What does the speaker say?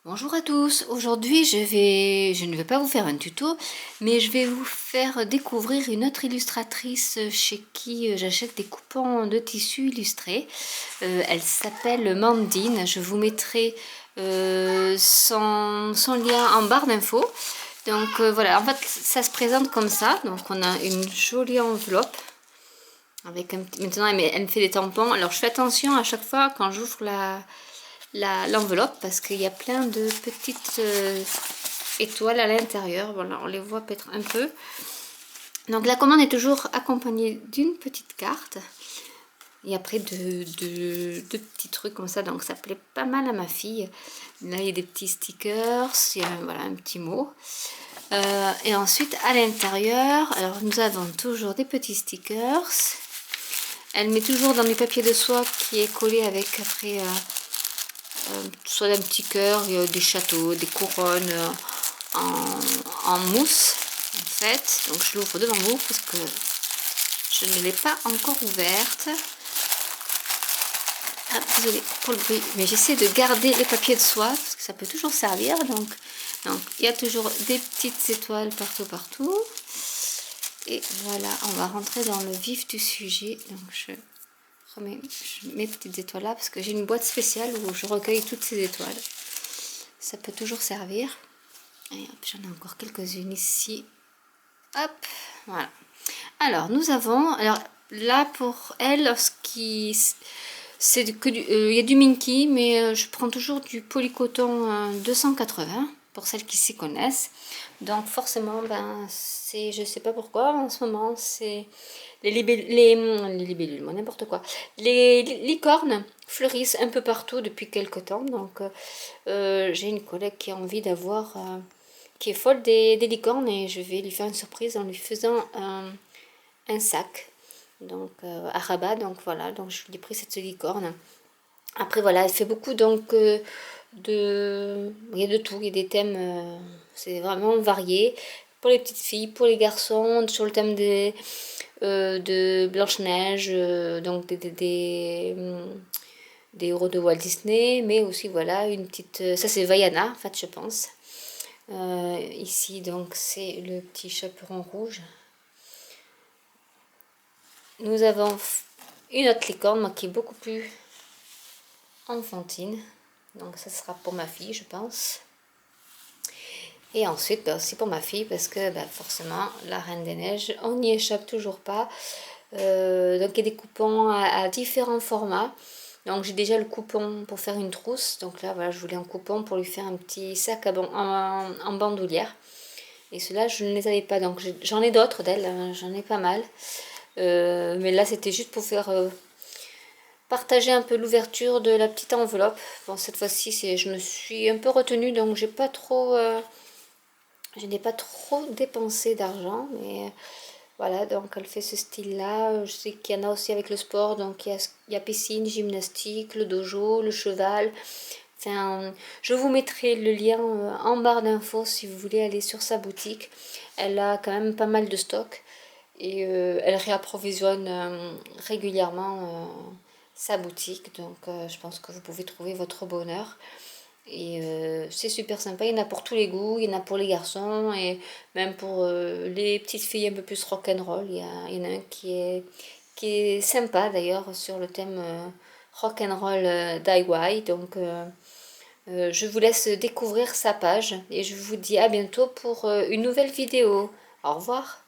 Bonjour à tous, aujourd'hui je ne vais pas vous faire un tuto, mais je vais vous faire découvrir une autre illustratrice chez qui j'achète des coupons de tissus illustrés. Elle s'appelle Mandine, je vous mettrai son lien en barre d'infos. Donc voilà, en fait ça se présente comme ça, donc on a une jolie enveloppe. Avec maintenant elle me fait des tampons, alors je fais attention à chaque fois quand j'ouvre l'enveloppe parce qu'il y a plein de petites étoiles à l'intérieur. Voilà, on les voit peut-être un peu. Donc la commande est toujours accompagnée d'une petite carte et après de petits trucs comme ça, donc ça plaît pas mal à ma fille. Là il y a des petits stickers, il y a voilà, un petit mot. Et ensuite à l'intérieur, alors nous avons toujours des petits stickers. Elle met toujours dans du papier de soie qui est collé avec après soit un petit cœur, des châteaux, des couronnes en mousse en fait. Donc je l'ouvre devant vous parce que je ne l'ai pas encore ouverte. Ah, désolée pour le bruit, mais j'essaie de garder les papiers de soie parce que ça peut toujours servir. Donc il y a toujours des petites étoiles partout. Et voilà, on va rentrer dans le vif du sujet. Donc je remets mes petites étoiles là parce que j'ai une boîte spéciale où je recueille toutes ces étoiles. Ça peut toujours servir. Et hop, j'en ai encore quelques-unes ici. Hop, voilà. Alors, nous avons... Alors, là, pour elle, c'est que il y a du Minky, mais je prends toujours du polycoton 280, pour celles qui s'y connaissent. Donc, forcément, ben, c'est... Je sais pas pourquoi, en ce moment, c'est... Les libellules, n'importe quoi. Les licornes fleurissent un peu partout depuis quelques temps. Donc, j'ai une collègue qui a envie d'avoir... qui est folle des licornes et je vais lui faire une surprise en lui faisant un sac donc à rabat. Donc voilà, donc je lui ai pris cette licorne. Après voilà, elle fait beaucoup donc il y a de tout, il y a des thèmes, c'est vraiment varié pour les petites filles, pour les garçons, sur le thème de Blanche-Neige, donc des héros de Walt Disney, mais aussi voilà une petite, ça c'est Vaiana en fait je pense. Ici donc c'est le petit chaperon rouge. Nous avons une autre licorne moi, qui est beaucoup plus enfantine, donc ça sera pour ma fille je pense. Et ensuite bah, aussi pour ma fille parce que bah, forcément la Reine des Neiges on n'y échappe toujours pas. Donc il y a des coupons à différents formats. Donc j'ai déjà le coupon pour faire une trousse, donc là voilà je voulais un coupon pour lui faire un petit sac en bandoulière. Et ceux-là, je ne les avais pas. Donc j'en ai d'autres d'elles, hein, j'en ai pas mal. Mais là, c'était juste pour faire partager un peu l'ouverture de la petite enveloppe. Bon, cette fois-ci, je me suis un peu retenue, donc je n'ai pas trop dépensé d'argent. Mais voilà, donc elle fait ce style-là. Je sais qu'il y en a aussi avec le sport. Donc il y a piscine, gymnastique, le dojo, le cheval. Enfin, je vous mettrai le lien en barre d'infos si vous voulez aller sur sa boutique. Elle a quand même pas mal de stock et elle réapprovisionne régulièrement sa boutique. Donc je pense que vous pouvez trouver votre bonheur. Et c'est super sympa, il y en a pour tous les goûts, il y en a pour les garçons et même pour les petites filles un peu plus rock'n'roll. Il y en a un qui est sympa d'ailleurs sur le thème rock'n'roll DIY. Donc je vous laisse découvrir sa page et je vous dis à bientôt pour une nouvelle vidéo. Au revoir.